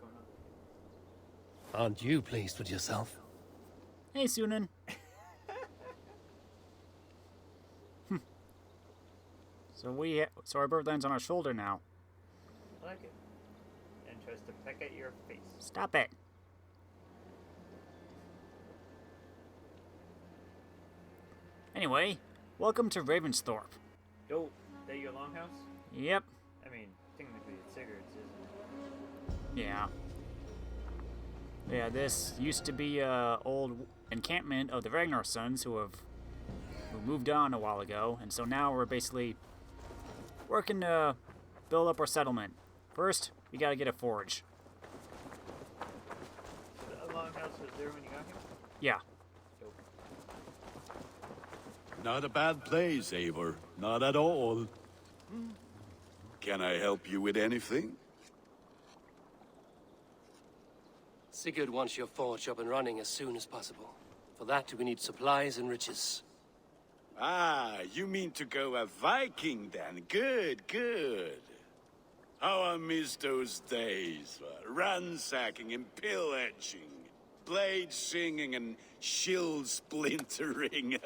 what's going on? Aren't you pleased with yourself? Hey, Sunan. So our bird lands on our shoulder now. I like it. And tries to peck at your face. Stop it. Anyway, welcome to Ravensthorpe. Yo, that your longhouse? Yep. I mean, technically it's Sigurd's, isn't it? Yeah. Yeah, this used to be a old encampment of the Ragnar sons who moved on a while ago, and so now we're basically working to build up our settlement. First, we gotta get a forge. So the longhouse was there when you got here? Yeah. Dope. Not a bad place, Eivor. Not at all. Can I help you with anything? Sigurd wants your forge up and running as soon as possible. For that, we need supplies and riches. Ah, you mean to go a Viking then? Good, good. How I miss those days. Ransacking and pillaging. Blade singing and shield splintering.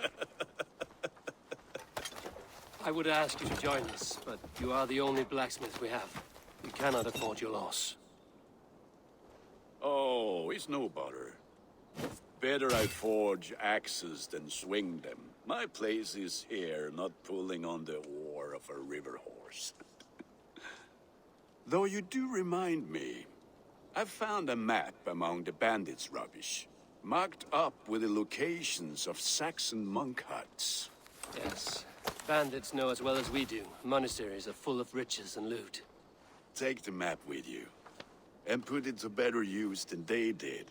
I would ask you to join us, but you are the only blacksmith we have. We cannot afford your loss. Oh, it's no bother. Better I forge axes than swing them. My place is here, not pulling on the oar of a river horse. Though you do remind me, I found a map among the bandits' rubbish, marked up with the locations of Saxon monk huts. Yes. Bandits know as well as we do. Monasteries are full of riches and loot. Take the map with you, and put it to better use than they did.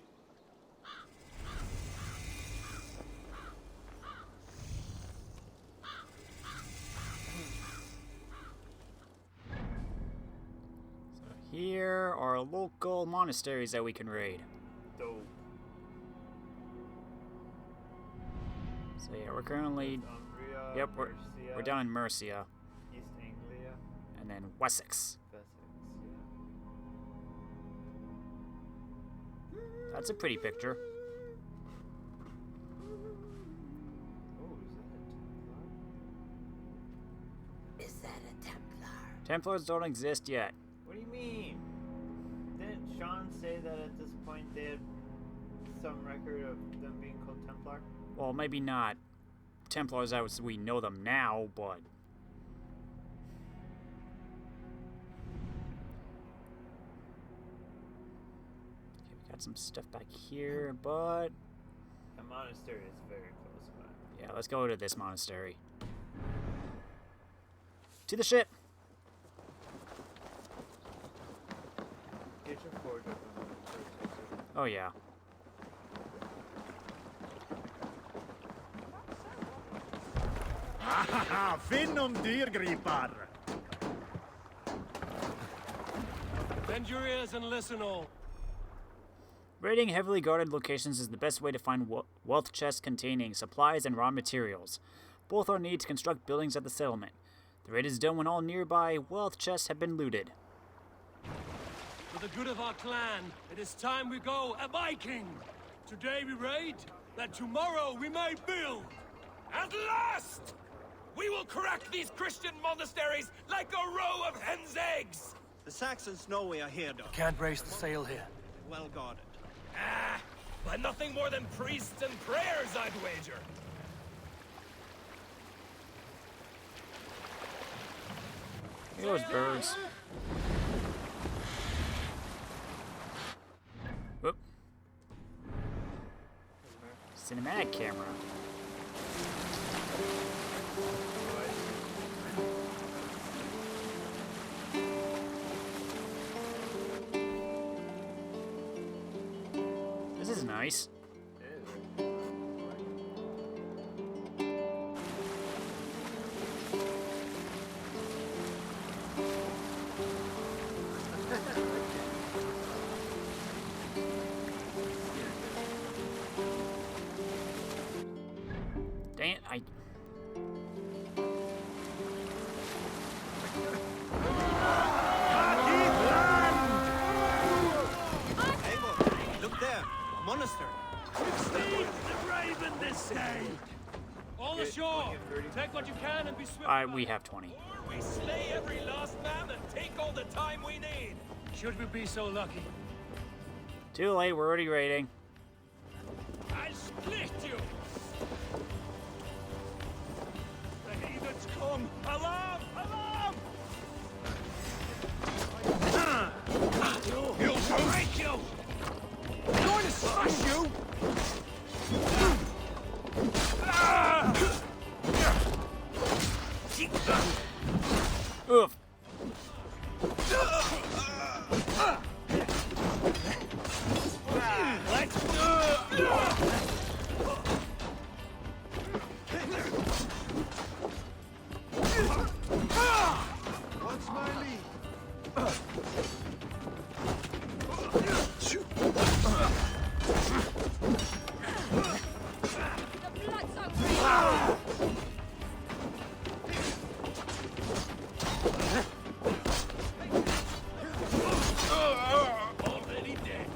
Here are local monasteries that we can raid. Dope. So yeah, we're currently... Umbria, Yep, we're Mercia, down in Mercia. East Anglia, And then Wessex. Sussex, That's a pretty picture. Oh, Is that a Templar? Templars don't exist yet. what do you mean? Didn't Sean say that at this point they had some record of them being called Templar? Well, maybe not Templars as we know them now, but... Okay, we got some stuff back here, but... The monastery is very close by. Yeah, let's go to this monastery. To the ship! Get your forge open first. Oh yeah. Finnum dyrgripar! Bend your ears and listen all. Raiding heavily guarded locations is the best way to find wealth chests containing supplies and raw materials. Both are needed to construct buildings at the settlement. The raid is done when all nearby wealth chests have been looted. For the good of our clan, it is time we go a Viking. Today we raid, that tomorrow we may build. At last! We will crack these Christian monasteries like a row of hen's eggs! The Saxons know we are here, though. Can't raise the sail here. Well guarded. Ah, by nothing more than priests and prayers, I'd wager. Here those birds. Whoop. Cinematic camera. This is nice. Dang it, I... monastery. It feeds the raven this day. All ashore. Take what you can and be swift. We have 20. Or we slay every last man and take all the time we need. Should we be so lucky? Too late, we're already raiding. I'll split you. The heathens come. Alarm! Alarm! He'll break you. I'm going to smash you. Oof. Let's do it. What's my lead? The blood's Already dead.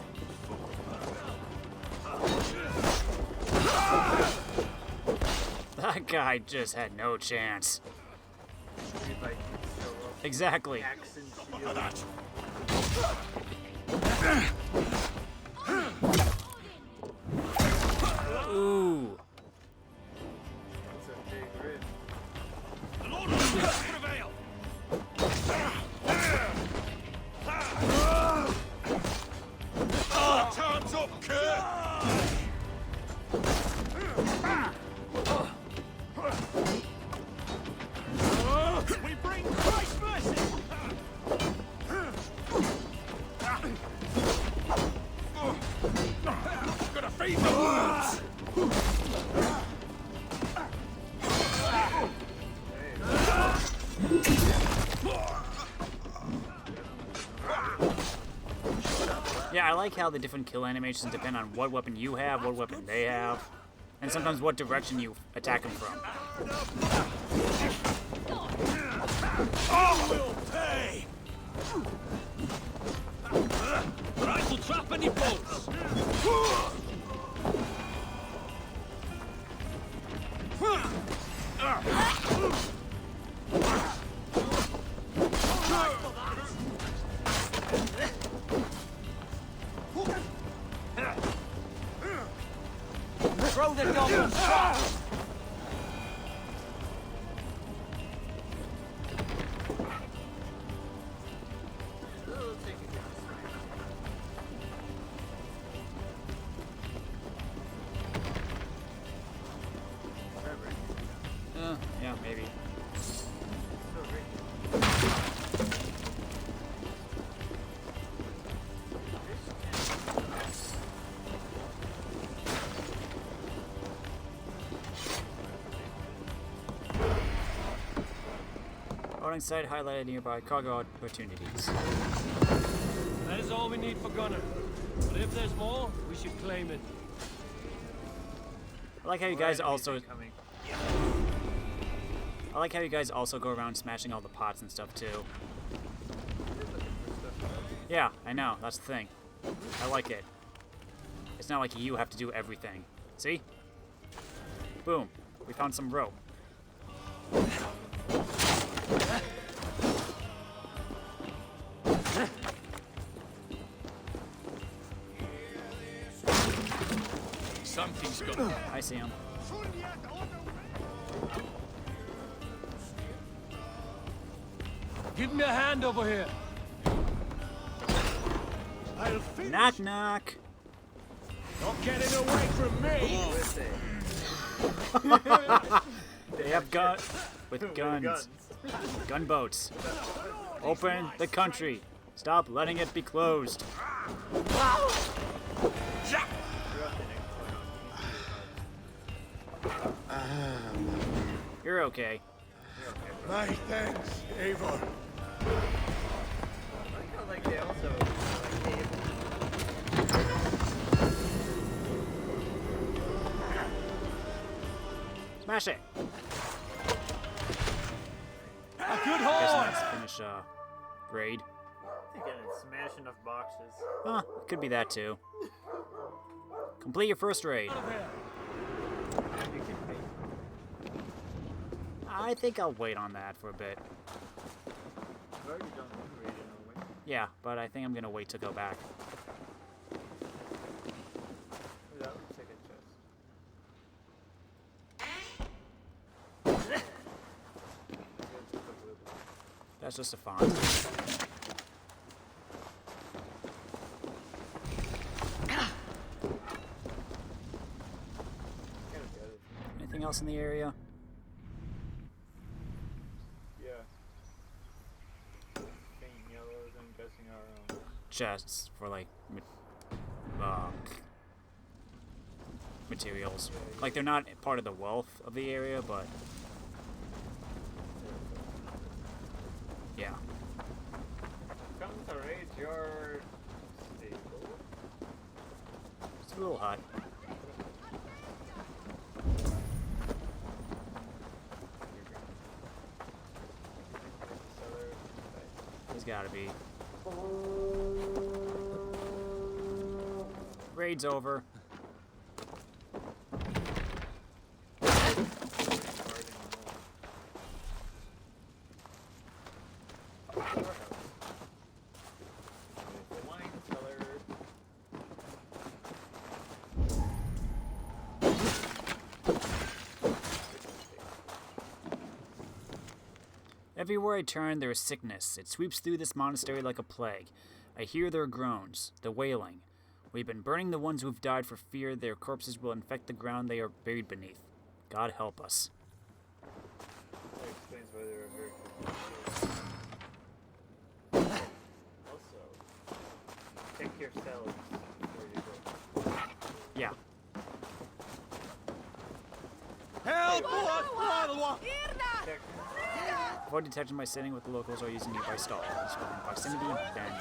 That guy just had no chance. Exactly. Axe and shield. Ooh. That's a big rib. The Lord will prevail. Time's up, Kurt. We bring Christ's mercy. Gotta feed the wolves. Yeah, I like how the different kill animations depend on what weapon you have, what weapon they have, and sometimes what direction you attack them from. All will pay. Rifle trap any bolts. Throw the double shot. Yeah, maybe. Loading site highlighted nearby cargo opportunities. That is all we need for Gunner. But if there's more, we should claim it. I like how you guys More also. enemies incoming. I like how you guys also go around smashing all the pots and stuff too. Yeah, I know. That's the thing. I like it. It's not like you have to do everything. See? Boom. We found some rope. Something's gonna. I see him. Give me a hand over here. I'll finish. Knock knock. Not getting away from me. They have with guns. Gunboats. Open the country. Stop letting it be closed. You're okay. My thanks, Eivor. Like they also Smash it. A good Guess horn. let's finish raid. Again, smash enough boxes. Huh, could be that too. Complete your first raid. Out of here. You can pay. I think I'll wait on that for a bit. I've already done one raid in a way. Yeah, but I think I'm gonna wait to go back. That looks like a chest. That's just a font. Anything else in the area? Yeah. Faint yellows, I'm guessing are Chests for like materials. Like they're not part of the wealth of the area, but yeah. Come to raid your stable. It's a little hot. There's gotta be. Raid's over. Everywhere I turn, there is sickness. It sweeps through this monastery like a plague. I hear their groans, the wailing. We've been burning the ones who've died for fear their corpses will infect the ground they are buried beneath. God help us. That explains why they were very confused. Also, check yourselves before you go. Yeah. Help! Check. Avoid detection by sitting with the locals or using nearby stalls. Within proximity, then.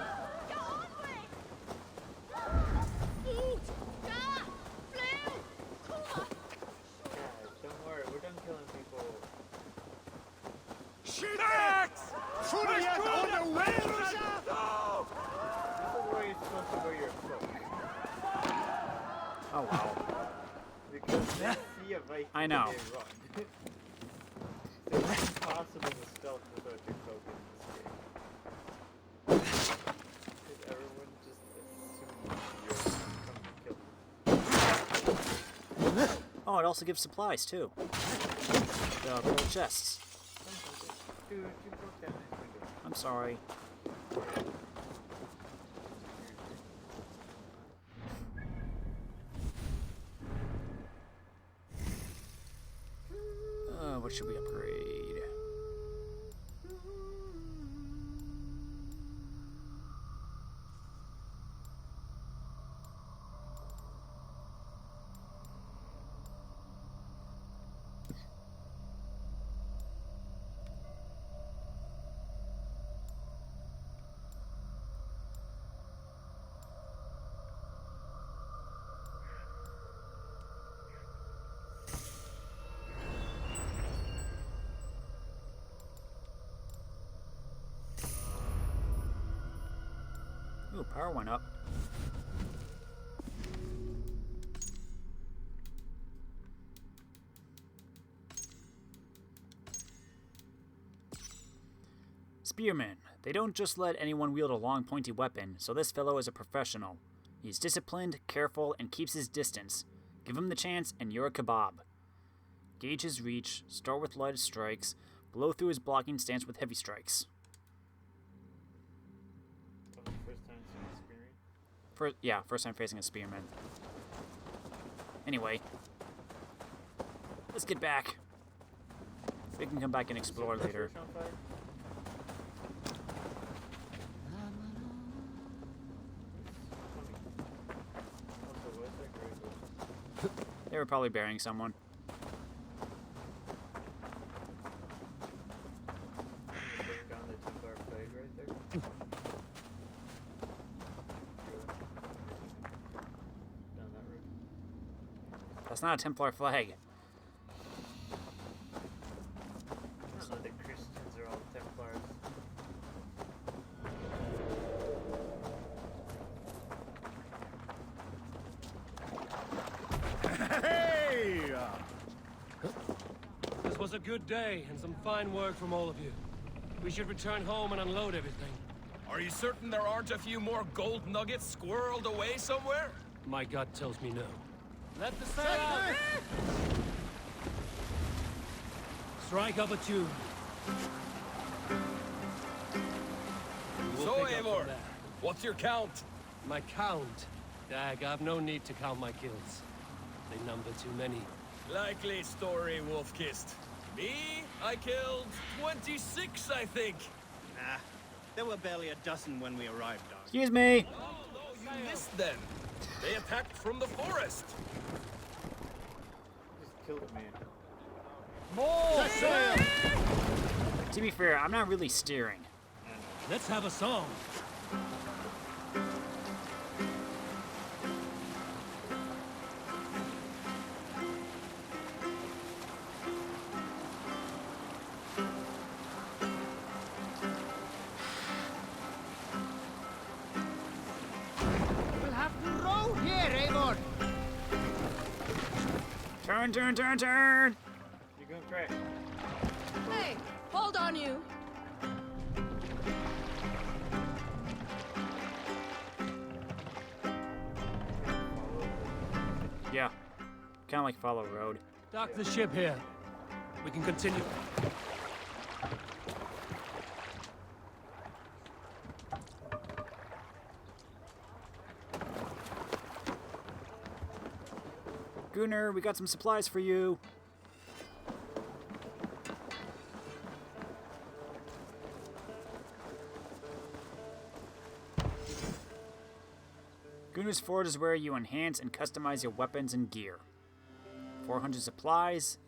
Guys, don't worry, we're done killing people. Axe! Furias on the way! This is where you're supposed to wear your cloak. Oh wow. Because they see a Viking I know. and they run. So it's impossible to stealth without your cloak in this game. Because everyone just assumes you're coming to kill them. Oh, it also gives supplies too. The little chests. Dude, you broke that nice window. I'm sorry. What should we upgrade? Ooh, power went up. Spearmen. They don't just let anyone wield a long, pointy weapon, so this fellow is a professional. He's disciplined, careful, and keeps his distance. Give him the chance, and you're a kebab. Gauge his reach, start with light strikes, blow through his blocking stance with heavy strikes. First time seeing a spearman? First time facing a spearman. Anyway, let's get back. We can come back and explore later. They were probably burying someone. Down the Templar flag right there. Down that road. That's not a Templar flag. I don't know, the Christians are all Templars. good day and some fine work from all of you. We should return home and unload everything. Are you certain there aren't a few more gold nuggets squirreled away somewhere? My gut tells me no. Let the sail out! Strike up a tune. We'll So, pick up Eivor, from there. what's your count? My count? Dag, I've no need to count my kills. They number too many. Likely story, Wolf-Kissed. Me? I killed 26, I think. Nah, there were barely a dozen when we arrived, Dog. Excuse me. Oh, no, you missed then. They attacked from the forest. Just killed me. To be fair, I'm not really steering. Let's have a song. We'll have to row here, Eivor. Turn, turn, turn, turn! You're going crash. Hey, hold on you. Yeah. Kinda like follow road. Dock the ship here. We can continue. Gunnar, we got some supplies for you. Gunnar's Forge is where you enhance and customize your weapons and gear. 400 supplies,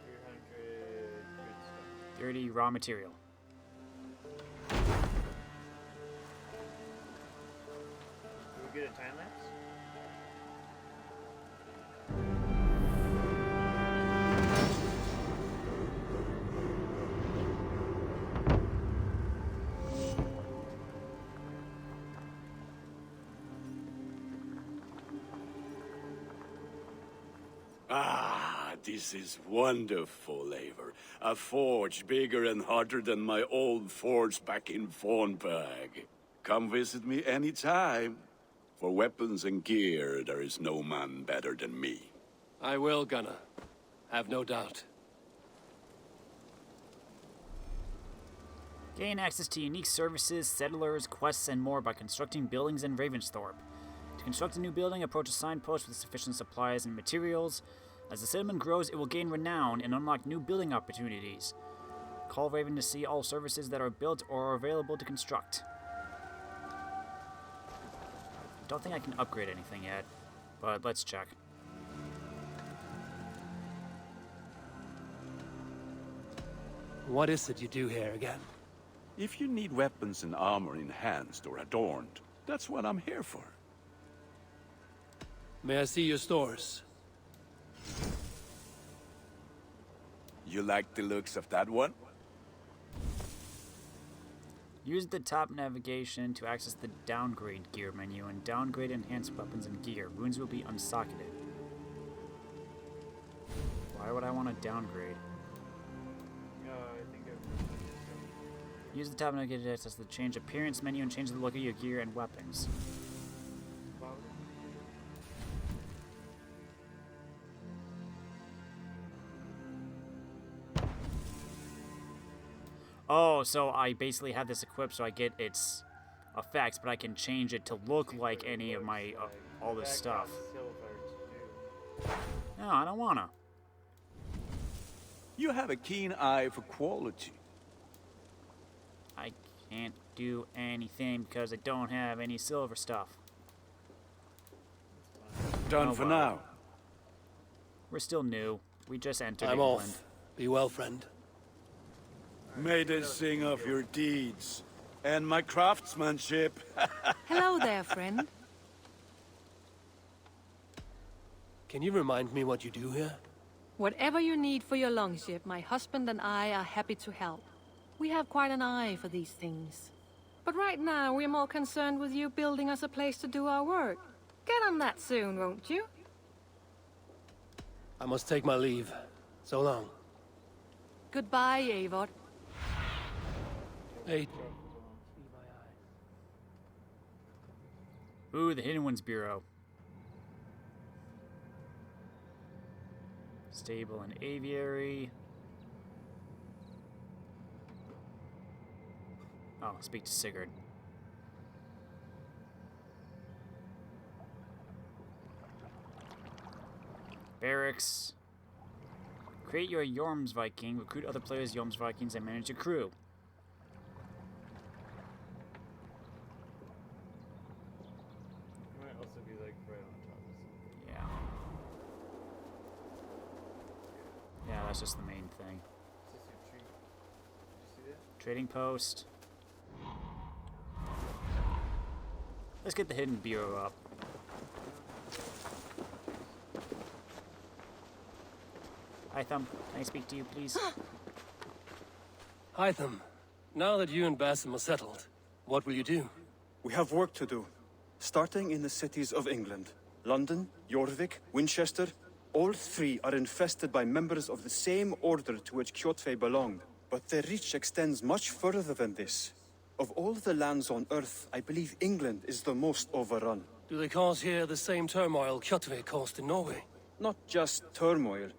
300 good stuff. 30 raw material. Do we get a time lapse? Ah, this is wonderful, Eivor. A forge bigger and hotter than my old forge back in Fornberg. Come visit me anytime. For weapons and gear, there is no man better than me. I will, Gunnar. Have no doubt. Gain access to unique services, settlers, quests, and more by constructing buildings in Ravensthorpe. To construct a new building, approach a signpost with sufficient supplies and materials. As the settlement grows, it will gain renown and unlock new building opportunities. Call Raven to see all services that are built or are available to construct. Don't think I can upgrade anything yet, but let's check. What is it you do here again? If you need weapons and armor enhanced or adorned, that's what I'm here for. May I see your stores? You like the looks of that one? Use the top navigation to access the downgrade gear menu and downgrade enhanced weapons and gear. Runes will be unsocketed. Why would I want to downgrade? I think Use the top navigation to access the change appearance menu and change the look of your gear and weapons. Oh, so I basically have this equipped so I get its effects, but I can change it to look like any of my, all this stuff. No, I don't wanna. You have a keen eye for quality. I can't do anything because I don't have any silver stuff. Done Oh, for wow. now. We're still new. We just entered I'm England. off. Be well, friend. May they sing of your deeds and my craftsmanship. Hello there, friend. Can you remind me what you do here? Whatever you need for your longship, my husband and I are happy to help. We have quite an eye for these things. But right now, we're more concerned with you building us a place to do our work. Get on that soon, won't you? I must take my leave. So long. Goodbye, Eivor. Hey, Ooh, the Hidden Ones Bureau. Stable and aviary. Oh, speak to Sigurd. Barracks. Create your Jorms Viking, recruit other players' Jorms Vikings, and manage a crew. Might also be like right on top of something. Yeah. Yeah, that's just the main thing. Is this your tree? Did you see that? Trading post. Let's get the Hidden Bureau up. Hi, Thumb. Can I speak to you, please? Hytham, now that you and Basim are settled, what will you do? We have work to do, starting in the cities of England. London, Jorvik, Winchester, all three are infested by members of the same order to which Kjotve belonged. But their reach extends much further than this. Of all the lands on Earth, I believe England is the most overrun. Do they cause here the same turmoil Kjotve caused in Norway? Not just turmoil.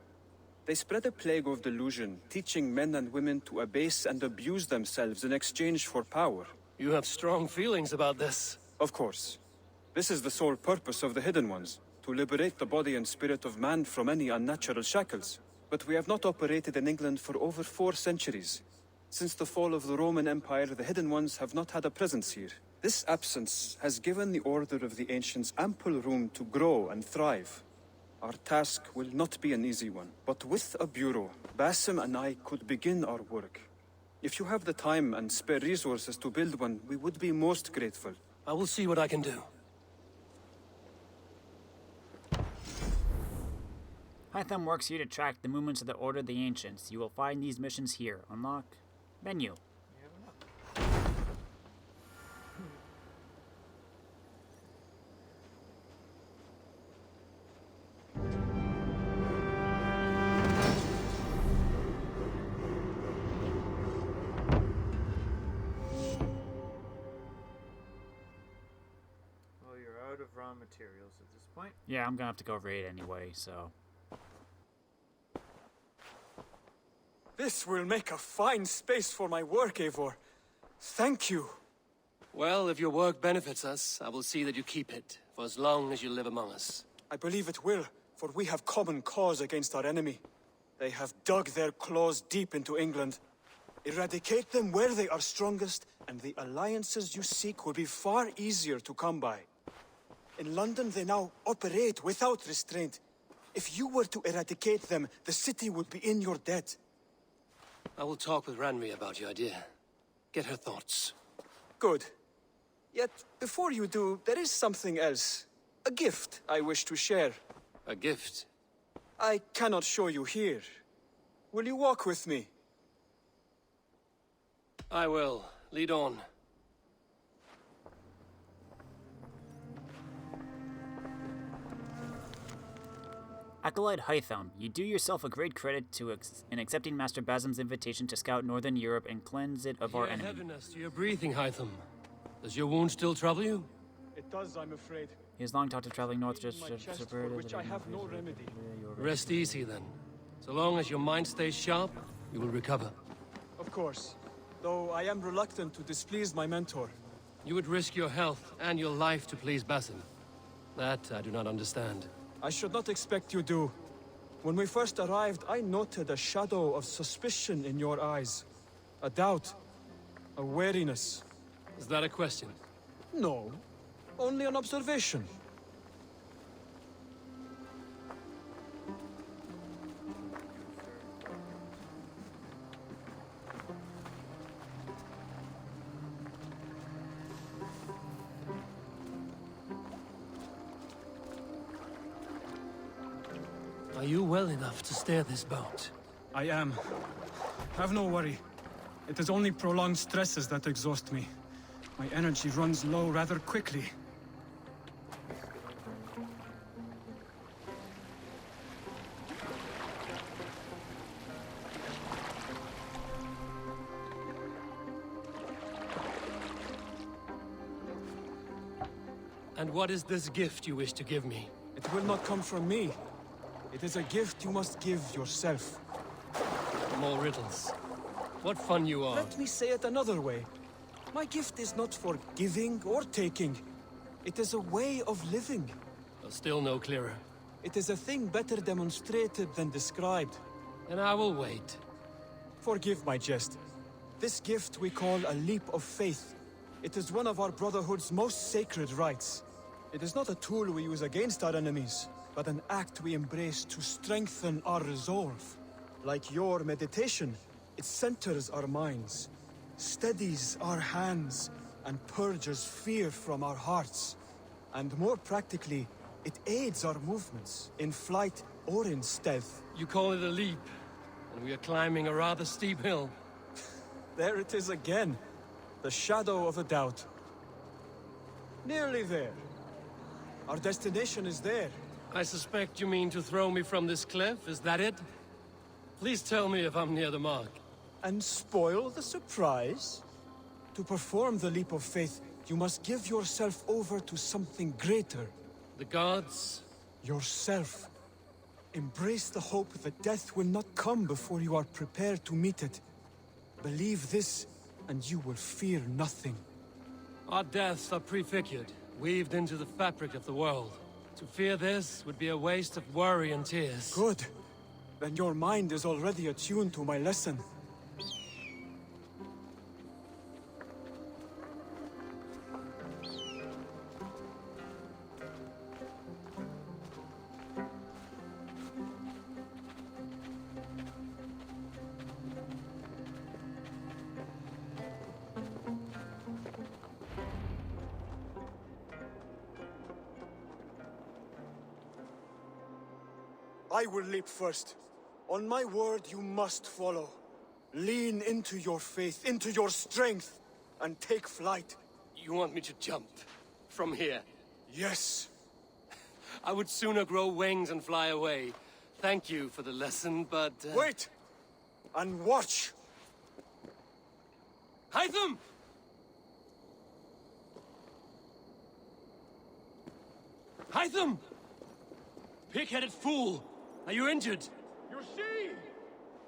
They spread a plague of delusion, teaching men and women to abase and abuse themselves in exchange for power. You have strong feelings about this. Of course. This is the sole purpose of the Hidden Ones, to liberate the body and spirit of man from any unnatural shackles. But we have not operated in England for over 4 centuries. Since the fall of the Roman Empire, the Hidden Ones have not had a presence here. This absence has given the Order of the Ancients ample room to grow and thrive. Our task will not be an easy one, but with a bureau, Basim and I could begin our work. If you have the time and spare resources to build one, we would be most grateful. I will see what I can do. Hytham works here to track the movements of the Order of the Ancients. You will find these missions here. Unlock menu. Well, you're out of raw materials at this point. Yeah, I'm gonna have to go raid anyway, so. This will make a fine space for my work, Eivor. Thank you. Well, if your work benefits us, I will see that you keep it, for as long as you live among us. I believe it will, for we have common cause against our enemy. They have dug their claws deep into England. Eradicate them where they are strongest, and the alliances you seek will be far easier to come by. In London, they now operate without restraint. If you were to eradicate them, the city would be in your debt. I will talk with Ranri about your idea. Get her thoughts. Good. Yet, before you do, there is something else. A gift I wish to share. A gift? I cannot show you here. Will you walk with me? I will. Lead on. Acolyte Hytham, you do yourself a great credit to in accepting Master Basim's invitation to scout Northern Europe and cleanse it of our enemy. Heaviness to your breathing, Hytham. Does your wound still trouble you? It does, I'm afraid. He has long talked of traveling north just My chest, for which I have no remedy. Rest easy, then. So long as your mind stays sharp, you will recover. Of course. Though I am reluctant to displease my mentor. You would risk your health and your life to please Basim. That I do not understand. I should not expect you do. When we first arrived, I noted a shadow of suspicion in your eyes. A doubt. A wariness. Is that a question? No. Only an observation. Are you well enough to steer this boat? I am. Have no worry. It is only prolonged stresses that exhaust me. My energy runs low rather quickly. And what is this gift you wish to give me? It will not come from me. It is a gift you must give yourself. More riddles. What fun you are. Let me say it another way. My gift is not for giving or taking. It is a way of living. Still no clearer. It is a thing better demonstrated than described. Then I will wait. Forgive my jest. This gift we call a leap of faith. It is one of our Brotherhood's most sacred rites. It is not a tool we use against our enemies, but an act we embrace to strengthen our resolve. Like your meditation, it centers our minds, steadies our hands, and purges fear from our hearts. And more practically, it aids our movements, in flight or in stealth. You call it a leap, and we are climbing a rather steep hill. There it is again, the shadow of a doubt. Nearly there. Our destination is there. I suspect you mean to throw me from this cliff, is that it? Please tell me if I'm near the mark. And spoil the surprise? To perform the leap of faith, you must give yourself over to something greater. The gods? Yourself. Embrace the hope that death will not come before you are prepared to meet it. Believe this, and you will fear nothing. Our deaths are prefigured, weaved into the fabric of the world. To fear this would be a waste of worry and tears. Good. Then your mind is already attuned to my lesson. I will leap first. On my word, you must follow. Lean into your faith, into your strength, and take flight. You want me to jump? From here? Yes. I would sooner grow wings and fly away. Thank you for the lesson, but... Wait! And watch! Hytham! Hytham! Pig-headed fool! Are you injured? You see?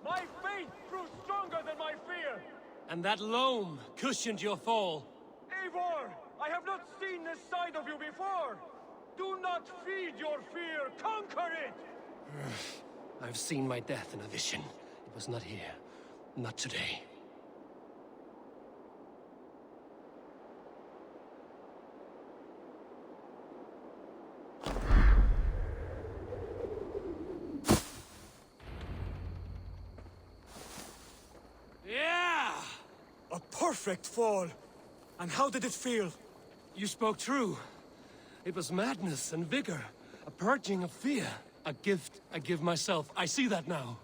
My faith grew stronger than my fear! And that loam cushioned your fall. Eivor! I have not seen this side of you before! Do not feed your fear, conquer it! I've seen my death in a vision. It was not here. Not today. Yeah! A perfect fall! And how did it feel? You spoke true. It was madness and vigor. A purging of fear. A gift I give myself. I see that now.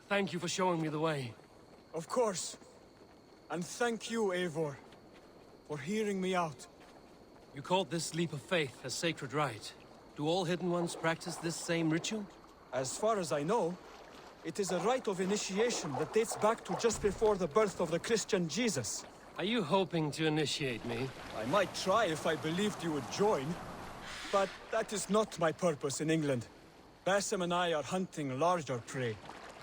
Thank you for showing me the way. Of course. And thank you, Eivor, for hearing me out. You called this leap of faith a sacred rite. Do all Hidden Ones practice this same ritual? As far as I know, it is a rite of initiation that dates back to just before the birth of the Christian Jesus. Are you hoping to initiate me? I might try if I believed you would join. But that is not my purpose in England. Basim and I are hunting larger prey.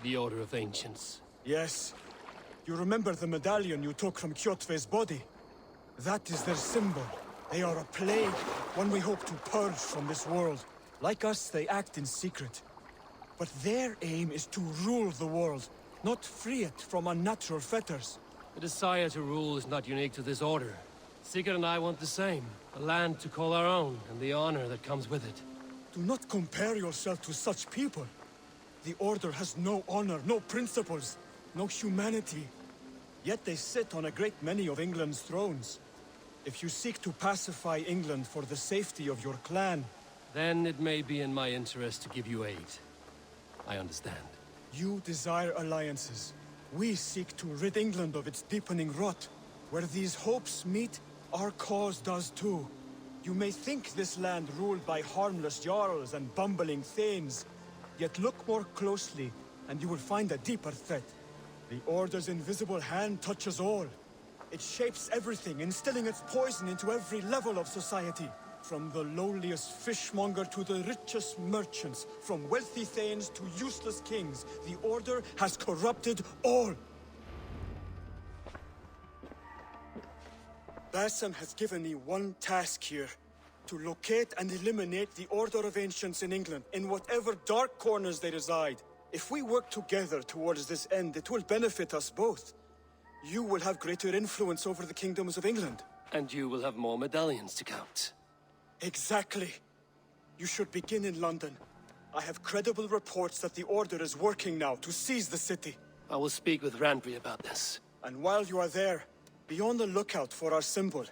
The Order of Ancients. Yes. You remember the medallion you took from Kjotve's body? That is their symbol. They are a plague, one we hope to purge from this world. Like us, they act in secret. But their aim is to rule the world, not free it from unnatural fetters. The desire to rule is not unique to this order. Sigurd and I want the same. A land to call our own, and the honor that comes with it. Do not compare yourself to such people. The Order has no honor, no principles, no humanity. Yet they sit on a great many of England's thrones. If you seek to pacify England for the safety of your clan... Then it may be in my interest to give you aid. I understand. You desire alliances. We seek to rid England of its deepening rot. Where these hopes meet, our cause does too. You may think this land ruled by harmless jarls and bumbling thanes. Yet look more closely, and you will find a deeper threat. The Order's invisible hand touches all. It shapes everything, instilling its poison into every level of society. From the lowliest fishmonger to the richest merchants, from wealthy thanes to useless kings, the Order has corrupted all. Bassam has given me one task here. To locate and eliminate the Order of Ancients in England, in whatever dark corners they reside. If we work together towards this end, it will benefit us both. You will have greater influence over the kingdoms of England. And you will have more medallions to count. Exactly. You should begin in London. I have credible reports that the Order is working now to seize the city. I will speak with Randry about this. And while you are there, be on the lookout for our symbol.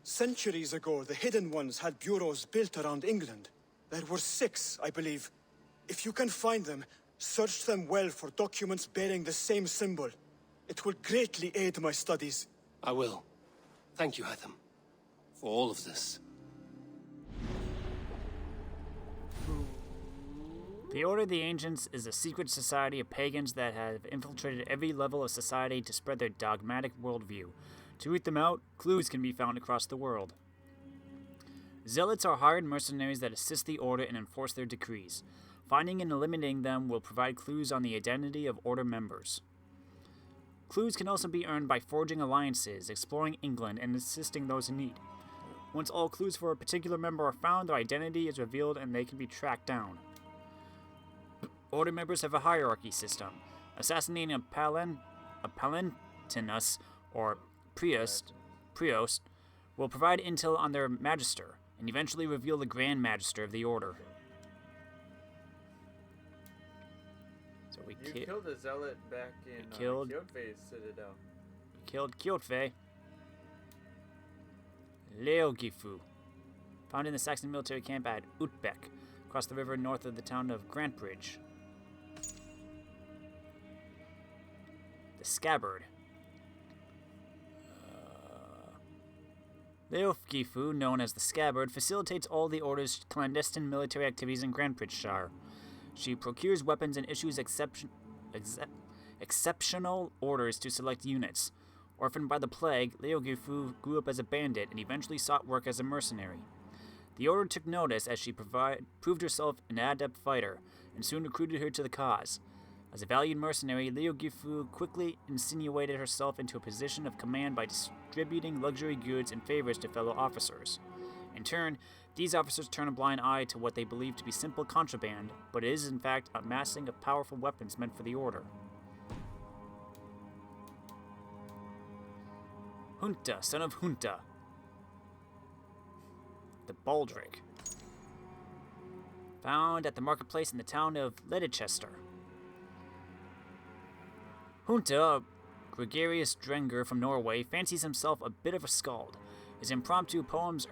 Centuries ago, the Hidden Ones had bureaus built around England. There were 6, I believe. If you can find them, search them well for documents bearing the same symbol. It will greatly aid my studies. I will. Thank you, Hytham, for all of this. The Order of the Ancients is a secret society of pagans that have infiltrated every level of society to spread their dogmatic worldview. To root them out, clues can be found across the world. Zealots are hired mercenaries that assist the Order and enforce their decrees. Finding and eliminating them will provide clues on the identity of Order members. Clues can also be earned by forging alliances, exploring England, and assisting those in need. Once all clues for a particular member are found, their identity is revealed and they can be tracked down. Order members have a hierarchy system. Assassinating a Palantinus or Priost will provide intel on their Magister, and eventually reveal the Grand Magister of the Order. So we killed a zealot back in Kjotve's citadel. We killed Kjotve. Leogifu, found in the Saxon military camp at Utbeck, across the river north of the town of Grantbridge. The Scabbard. Leofgifu, known as the Scabbard, facilitates all the Order's clandestine military activities in Grantbridgeshire. She procures weapons and issues exceptional orders to select units. Orphaned by the plague, Leogifu grew up as a bandit and eventually sought work as a mercenary. The Order took notice as she proved herself an adept fighter, and soon recruited her to the cause. As a valued mercenary, Leogifu quickly insinuated herself into a position of command by distributing luxury goods and favors to fellow officers. In turn, these officers turn a blind eye to what they believe to be simple contraband, but it is in fact amassing of powerful weapons meant for the Order. Hunta, son of Hunta. The Baldric. Found at the marketplace in the town of Leicester. Hunta, a gregarious Drenger from Norway, fancies himself a bit of a skald. His impromptu poems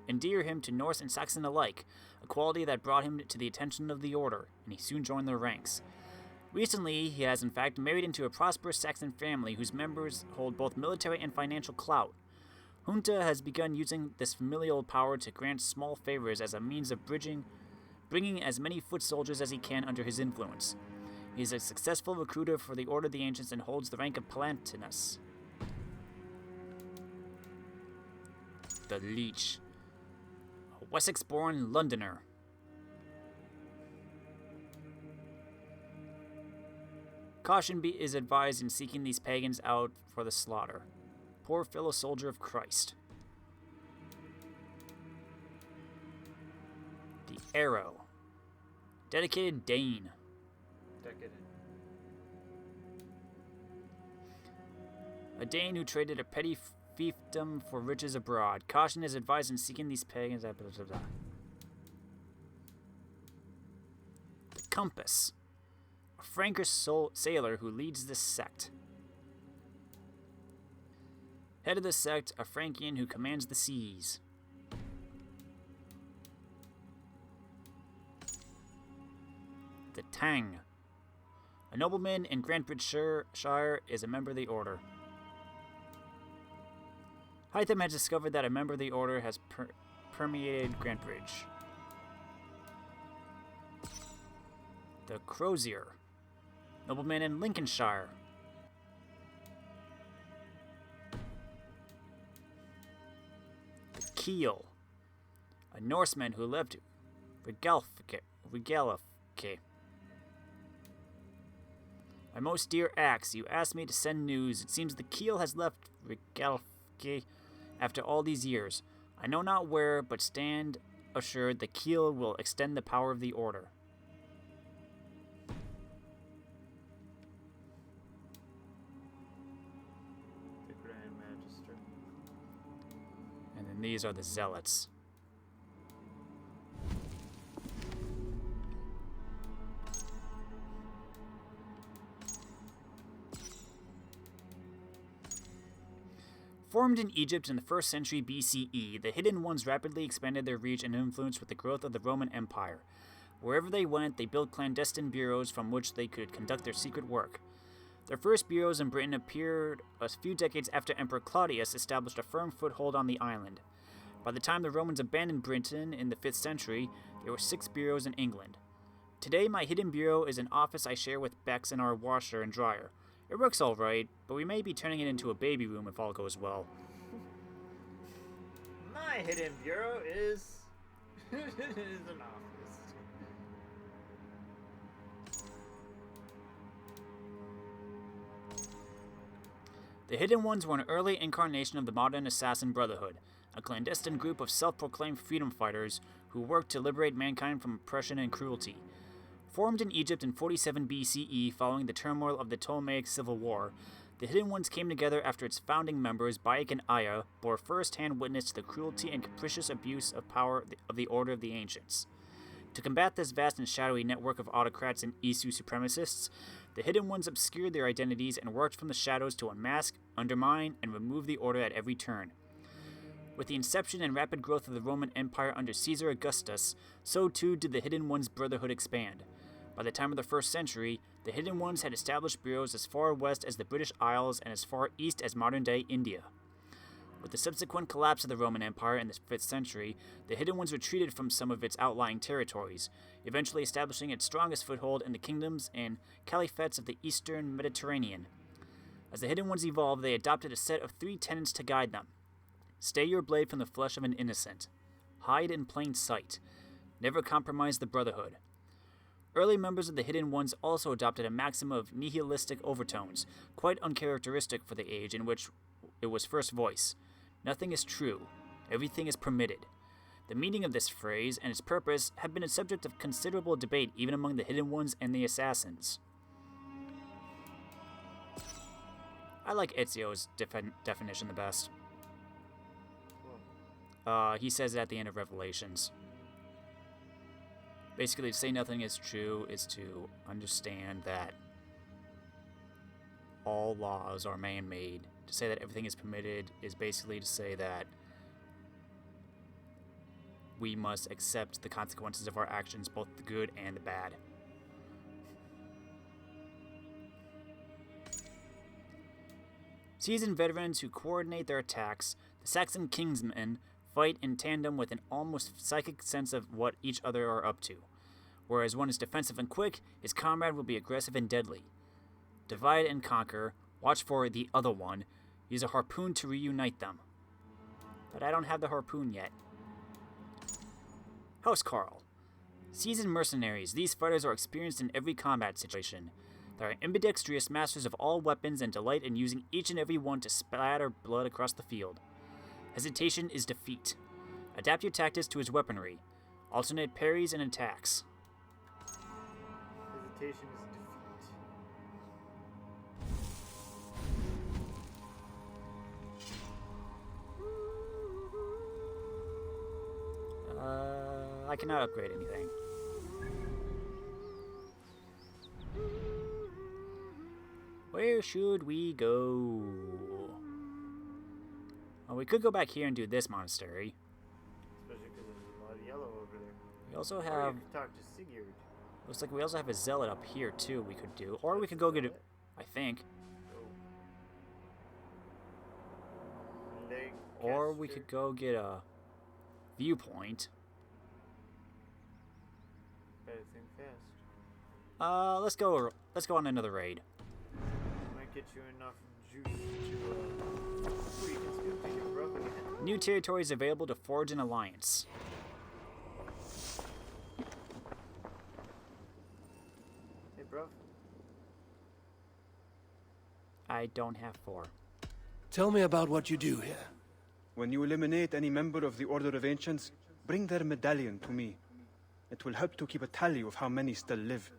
endear him to Norse and Saxon alike, a quality that brought him to the attention of the Order, and he soon joined their ranks. Recently, he has in fact married into a prosperous Saxon family whose members hold both military and financial clout. Junta has begun using this familial power to grant small favors as a means of bringing as many foot soldiers as he can under his influence. He is a successful recruiter for the Order of the Ancients and holds the rank of Palantinus. The Leech. A Wessex-born Londoner. Caution is advised in seeking these pagans out for the slaughter. Poor fellow soldier of Christ. The Arrow. Dedicated Dane. Decadent. A Dane who traded a petty fiefdom for riches abroad. Caution is advised in seeking these pagans. Blah, blah, blah. The Compass. A Frankish sailor who leads this sect. Head of the sect, a Frankian who commands the seas. The Tang. A nobleman in Grantbridgeshire is a member of the Order. Hytham has discovered that a member of the Order has permeated Grantbridge. The Crozier. Nobleman in Lincolnshire. The Keel. A Norseman who left Regalfke. My most dear Axe, you asked me to send news. It seems the keel has left Regalfke after all these years. I know not where, but stand assured the keel will extend the power of the Order. The Grand Magister. And then these are the Zealots. Formed in Egypt in the 1st century BCE, the Hidden Ones rapidly expanded their reach and influence with the growth of the Roman Empire. Wherever they went, they built clandestine bureaus from which they could conduct their secret work. Their first bureaus in Britain appeared a few decades after Emperor Claudius established a firm foothold on the island. By the time the Romans abandoned Britain in the 5th century, there were 6 bureaus in England. Today, my hidden bureau is an office I share with Bex in our washer and dryer. It works all right, but we may be turning it into a baby room if all goes well. My hidden bureau is an office. The Hidden Ones were an early incarnation of the modern Assassin Brotherhood, a clandestine group of self-proclaimed freedom fighters who worked to liberate mankind from oppression and cruelty. Formed in Egypt in 47 BCE following the turmoil of the Ptolemaic Civil War, the Hidden Ones came together after its founding members, Bayek and Aya, bore first-hand witness to the cruelty and capricious abuse of power of the Order of the Ancients. To combat this vast and shadowy network of autocrats and Isu supremacists, the Hidden Ones obscured their identities and worked from the shadows to unmask, undermine, and remove the Order at every turn. With the inception and rapid growth of the Roman Empire under Caesar Augustus, so too did the Hidden Ones' brotherhood expand. By the time of the 1st century, the Hidden Ones had established bureaus as far west as the British Isles and as far east as modern-day India. With the subsequent collapse of the Roman Empire in the 5th century, the Hidden Ones retreated from some of its outlying territories, eventually establishing its strongest foothold in the kingdoms and caliphates of the eastern Mediterranean. As the Hidden Ones evolved, they adopted a set of 3 tenets to guide them. Stay your blade from the flesh of an innocent. Hide in plain sight. Never compromise the Brotherhood. Early members of the Hidden Ones also adopted a maxim of nihilistic overtones, quite uncharacteristic for the age in which it was first voiced. Nothing is true. Everything is permitted. The meaning of this phrase and its purpose have been a subject of considerable debate even among the Hidden Ones and the Assassins. I like Ezio's definition the best. He says it at the end of Revelations. Basically, to say nothing is true is to understand that all laws are man-made. To say that everything is permitted is basically to say that we must accept the consequences of our actions, both the good and the bad. Seasoned veterans who coordinate their attacks, the Saxon Kingsmen fight in tandem with an almost psychic sense of what each other are up to. Whereas one is defensive and quick, his comrade will be aggressive and deadly. Divide and conquer, watch for the other one, use a harpoon to reunite them. But I don't have the harpoon yet. Housecarl. Seasoned mercenaries, these fighters are experienced in every combat situation. They are ambidextrous masters of all weapons and delight in using each and every one to splatter blood across the field. Hesitation is defeat. Adapt your tactics to his weaponry. Alternate parries and attacks. Hesitation is defeat. I cannot upgrade anything. Where should we go? Well, we could go back here and do this monastery. Especially because there's a lot of yellow over there. We also Or you have... could talk to Sigurd. Looks like we also have a zealot up here, too, we could do. Or we could go get it, I think. Or we could go get a viewpoint. Better think fast. Let's go on another raid. Might get you enough juice to you can still pick your broken again. New territories available to forge an alliance. bro. I don't have 4. Tell me about what you do here. When you eliminate any member of the Order of Ancients, bring their medallion to me. It will help to keep a tally of how many still live.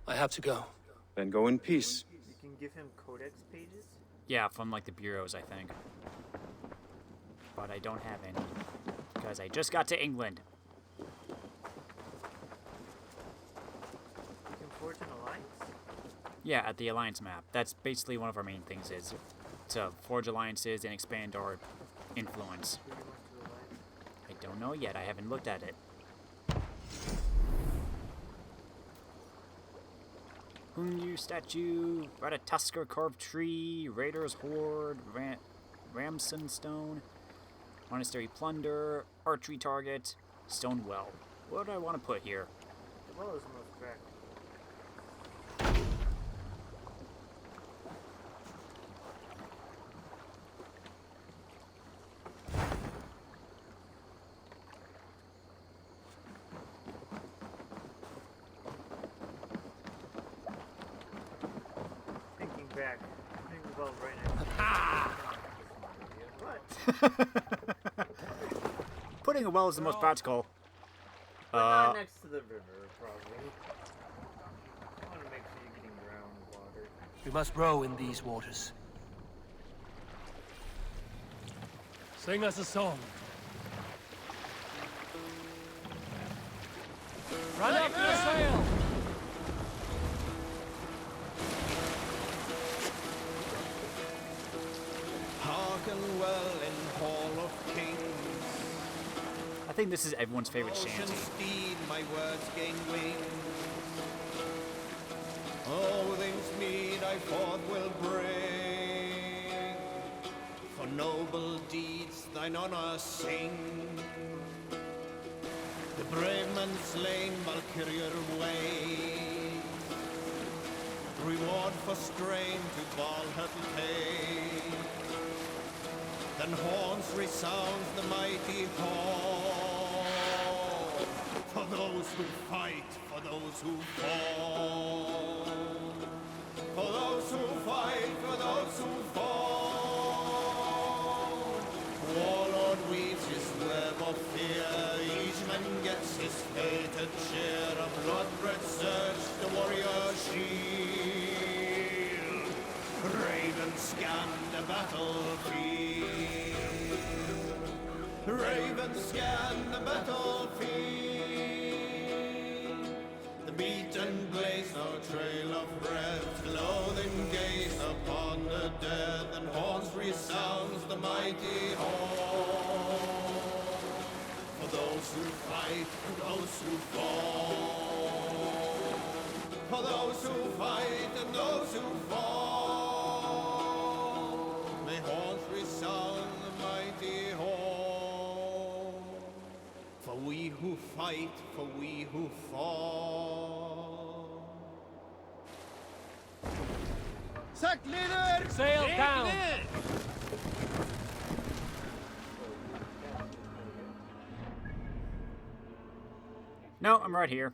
I have to go. Then go in peace. You can give him codex pages? Yeah, from like the bureaus, I think. But I don't have any. Because I just got to England. You can forge an alliance? Yeah, at the alliance map. That's basically one of our main things is to forge alliances and expand our influence. Who do you want to alliance? I don't know yet. I haven't looked at it. Hunyu statue, Ratatusker carved tree, Raiders horde, Ramson stone, monastery plunder, archery target, stone well. What do I want to put here? The well is the most practical. Thinking back, putting the well right next to What? Putting a well is the most practical. But not next to the river, probably. I want to make sure you're getting groundwater. We must row in these waters. Sing us a song. Run up the sail! Hearken well in Hall of Kings. I think this is everyone's favorite Ocean shanty. steed, my words gain wings. Oh, things meet I forth will bring. For noble deeds thine honor sing. The brave man slain, Valkyrier way. Reward for strain to Valhalla pay. Then horns resounds the mighty hall. For those who fight, for those who fall. For those who fight, for those who fall. Warlord weaves his web of fear. Each man gets his fated share of blood-red surge, the warrior shield. Ravens scan the battlefield. Ravens scan the battlefield. The beaten blaze, no trail of red. Loathing gaze upon the dead, and horns resounds the mighty horn. For those who fight, for those who fall. For those who fight and those who fall. May horns resound the mighty horn. For we who fight, for we who fall. Sack leader! Sail down! No, I'm right here.